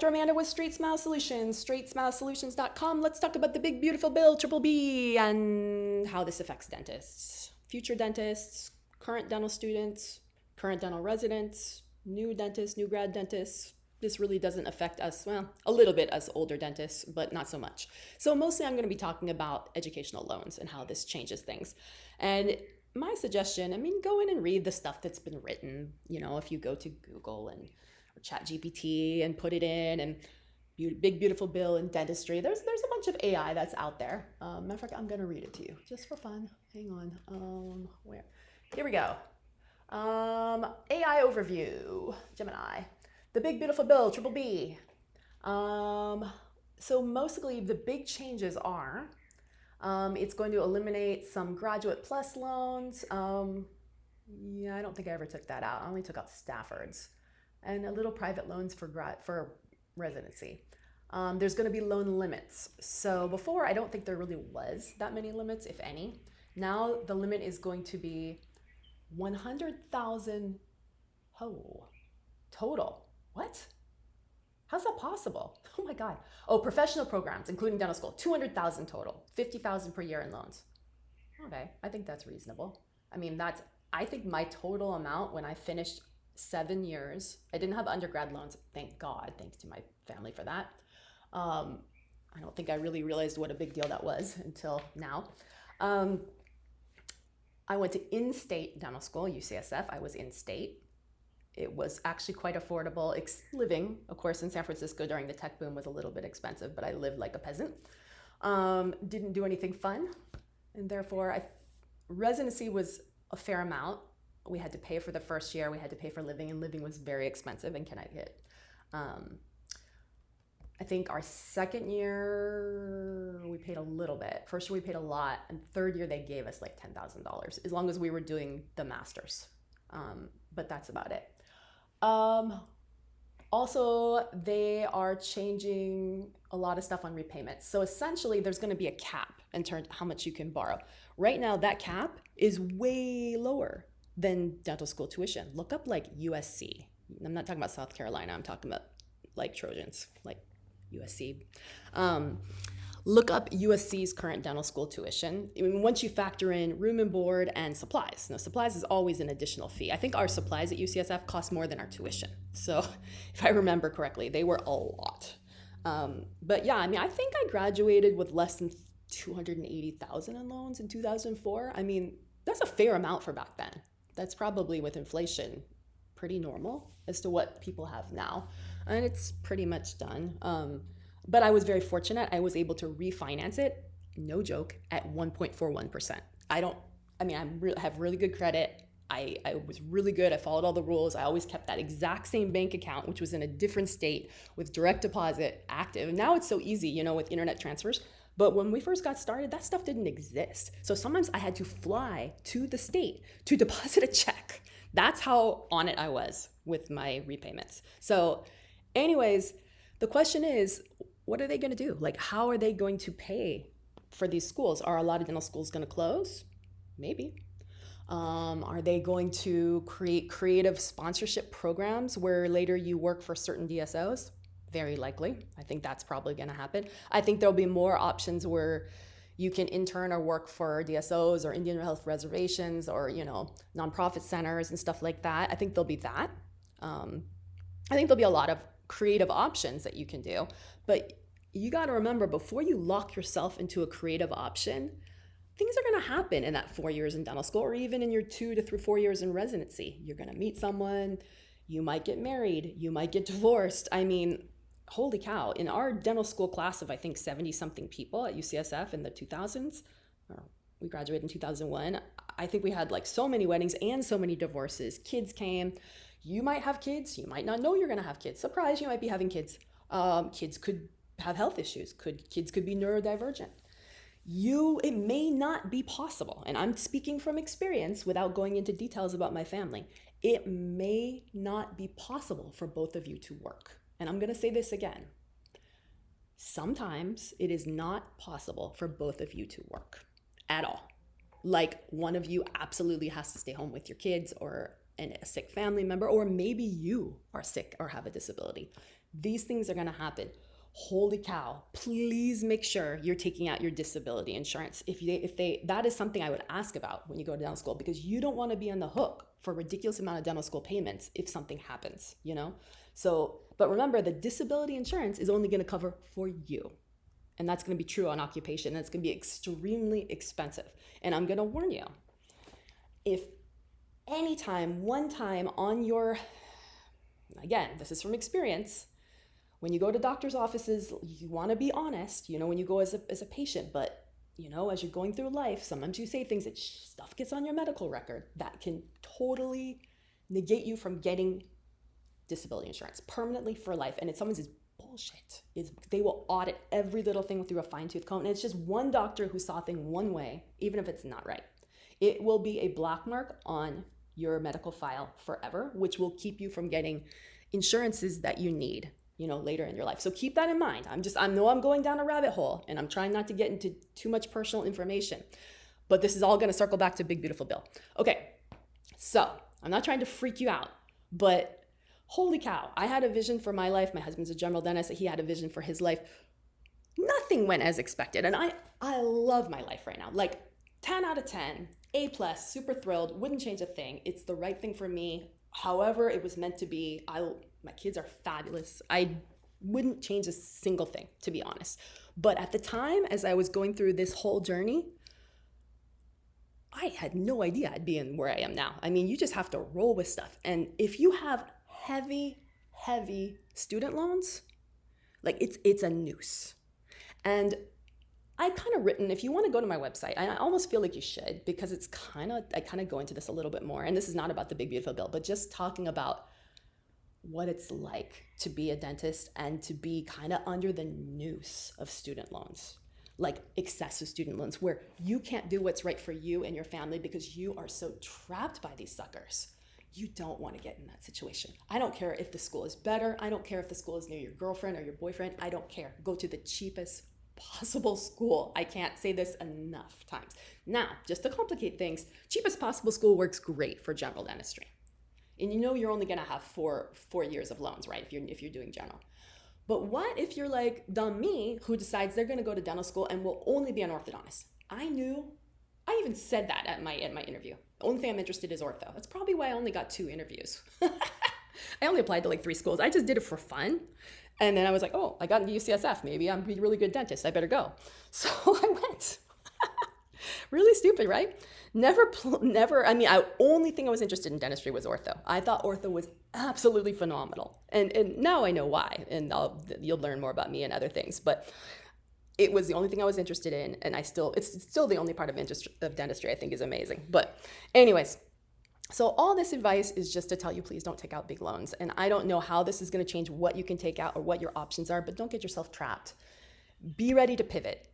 Dr. Amanda with Straightsmile Solutions, straightsmilesolutions.com. Let's talk about the big, beautiful bill, Triple B, and how this affects dentists, future dentists, current dental students, current dental residents, new dentists, new grad dentists. This really doesn't affect us, well, a little bit as older dentists, but not so much. So mostly I'm going to be talking about educational loans and how this changes things. And my suggestion, go in and read the stuff that's been written. If you go to Google and or ChatGPT and put it in, and big beautiful bill in dentistry. There's a bunch of AI that's out there. Matter of fact, I'm gonna read it to you just for fun. Hang on. Where? Here we go. AI overview. Gemini. The big beautiful bill, Triple B. So mostly the big changes are. It's going to eliminate some graduate plus loans. I don't think I ever took that out. I only took out Stafford's, and a little private loans for residency. There's going to be loan limits. So before, I don't think there really was that many limits, if any. Now the limit is going to be 100,000 total. What? How's that possible? Oh my God. Oh, professional programs, including dental school, 200,000 total, 50,000 per year in loans. Okay, I think that's reasonable. I think my total amount when I finished 7 years, I didn't have undergrad loans, thank God, thanks to my family for that. I don't think I really realized what a big deal that was until now. I went to in-state dental school, UCSF. I was in-state. It was actually quite affordable. Living, of course, in San Francisco during the tech boom was a little bit expensive, but I lived like a peasant. Didn't do anything fun, and therefore residency was a fair amount. We had to pay for the first year. We had to pay for living, and living was very expensive in Connecticut. I think our second year, we paid a little bit. First year, we paid a lot. And third year, they gave us like $10,000 as long as we were doing the master's. But that's about it. Also, they are changing a lot of stuff on repayments. So essentially, there's going to be a cap in terms of how much you can borrow. Right now, that cap is way lower than dental school tuition. Look up like USC. I'm not talking about South Carolina. I'm talking about like Trojans, like USC. Look up USC's current dental school tuition. Once you factor in room and board and supplies. Now, supplies is always an additional fee. I think our supplies at UCSF cost more than our tuition. So if I remember correctly, they were a lot. But yeah, I think I graduated with less than 280,000 in loans in 2004. That's a fair amount for back then. That's probably with inflation pretty normal as to what people have now. And it's pretty much done. But I was very fortunate. I was able to refinance it, no joke, at 1.41%. I have really good credit. I was really good. I followed all the rules. I always kept that exact same bank account, which was in a different state with direct deposit active. And now it's so easy, with internet transfers. But when we first got started, that stuff didn't exist. So sometimes I had to fly to the state to deposit a check. That's how on it I was with my repayments. So anyways, the question is, what are they going to do? How are they going to pay for these schools? Are a lot of dental schools going to close? Maybe. Are they going to create creative sponsorship programs where later you work for certain DSOs? Very likely. I think that's probably going to happen. I think there'll be more options where you can intern or work for DSOs or Indian health reservations or, nonprofit centers and stuff like that. I think there'll be that. I think there'll be a lot of creative options that you can do. But you got to remember, before you lock yourself into a creative option, things are going to happen in that 4 years in dental school, or even in your 2 to 4 years in residency. You're going to meet someone, you might get married, you might get divorced. Holy cow. In our dental school class of, I think, 70 something people at UCSF in the 2000s, we graduated in 2001. I think we had so many weddings and so many divorces. Kids came. You might have kids. You might not know you're going to have kids. Surprise, you might be having kids. Kids could have health issues. Kids could be neurodivergent. It may not be possible, and I'm speaking from experience without going into details about my family. It may not be possible for both of you to work. And I'm going to say this again. Sometimes it is not possible for both of you to work at all. One of you absolutely has to stay home with your kids or a sick family member, or maybe you are sick or have a disability. These things are going to happen. Holy cow, please make sure you're taking out your disability insurance. That is something I would ask about when you go to dental school, because you don't want to be on the hook for a ridiculous amount of dental school payments if something happens, you know? So, but remember, the disability insurance is only going to cover for you. And that's going to be true on occupation. And it's going to be extremely expensive. And I'm going to warn you, if anytime, one time on your, again, this is from experience, when you go to doctor's offices, you want to be honest, you know, when you go as a patient, but you know, as you're going through life, sometimes you say things that stuff gets on your medical record that can totally negate you from getting disability insurance permanently for life. And it's someone's bullshit. They will audit every little thing through a fine-tooth comb. And it's just one doctor who saw a thing one way, even if it's not right. It will be a black mark on your medical file forever, which will keep you from getting insurances that you need, you know, later in your life. So keep that in mind. I know I'm going down a rabbit hole, and I'm trying not to get into too much personal information, but this is all going to circle back to Big Beautiful Bill. Okay, so I'm not trying to freak you out, but holy cow, I had a vision for my life. My husband's a general dentist. He had a vision for his life. Nothing went as expected. And I love my life right now. Like 10 out of 10, A+, super thrilled, wouldn't change a thing. It's the right thing for me. However it was meant to be. My kids are fabulous. I wouldn't change a single thing, to be honest. But at the time, as I was going through this whole journey, I had no idea I'd be in where I am now. I mean, you just have to roll with stuff. And if you have heavy student loans, like it's a noose. And I kind of written, if you want to go to my website, I almost feel like you should, because I kind of go into this a little bit more. And this is not about the Big Beautiful Bill, but just talking about what it's like to be a dentist and to be kind of under the noose of student loans, like excessive student loans, where you can't do what's right for you and your family because you are so trapped by these suckers. You don't want to get in that situation. I don't care if the school is better. I don't care if the school is near your girlfriend or your boyfriend. I don't care. Go to the cheapest possible school. I can't say this enough times. Now, just to complicate things, cheapest possible school works great for general dentistry. And you know you're only going to have four years of loans, right? If you're doing general. But what if you're like dumb me, who decides they're going to go to dental school and will only be an orthodontist? I even said that at my interview. The only thing I'm interested in is ortho. That's probably why I only got 2 interviews. I only applied to like 3 schools. I just did it for fun. And then I was like, oh, I got into UCSF. Maybe I'm a really good dentist. I better go. So I went. Really stupid, right? Never. I mean, only thing I was interested in dentistry was ortho. I thought ortho was absolutely phenomenal. And now I know why. And you'll learn more about me and other things. But it was the only thing I was interested in, and it's still the only part of dentistry I think is amazing. But anyways, so all this advice is just to tell you, please don't take out big loans. And I don't know how this is going to change what you can take out or what your options are, but don't get yourself trapped. Be ready to pivot.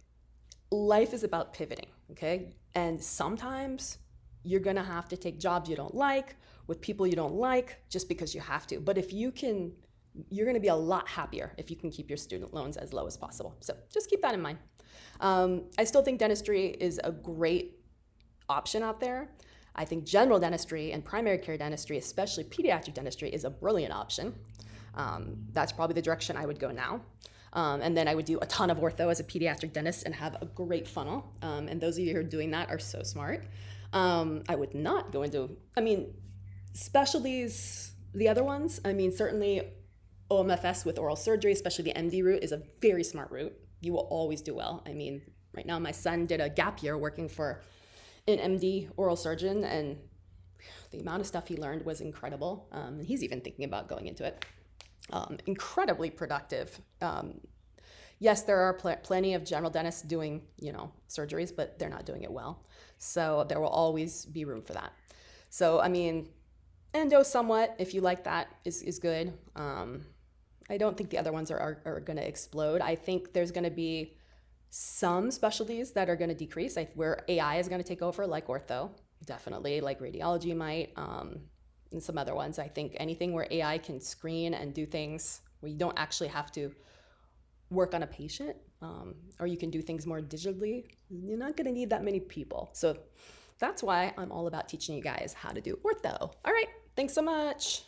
Life is about pivoting, okay? And sometimes you're going to have to take jobs you don't like with people you don't like just because you have to. But if you can, you're going to be a lot happier if you can keep your student loans as low as possible. So just keep that in mind. I still think dentistry is a great option out there. I think general dentistry and primary care dentistry, especially pediatric dentistry, is a brilliant option. That's probably the direction I would go now. And then I would do a ton of ortho as a pediatric dentist and have a great funnel. And those of you who are doing that are so smart. I would not go into, specialties, the other ones, certainly OMFS with oral surgery, especially the MD route, is a very smart route. You will always do well. Right now my son did a gap year working for an MD oral surgeon, and the amount of stuff he learned was incredible. He's even thinking about going into it. Incredibly productive. Yes, there are plenty of general dentists doing, surgeries, but they're not doing it well. So there will always be room for that. So, endo somewhat, if you like that, is good. I don't think the other ones are going to explode. I think there's going to be some specialties that are going to decrease, where AI is going to take over, like ortho, definitely, like radiology might, and some other ones. I think anything where AI can screen and do things where you don't actually have to work on a patient, or you can do things more digitally, you're not going to need that many people. So that's why I'm all about teaching you guys how to do ortho. All right, thanks so much.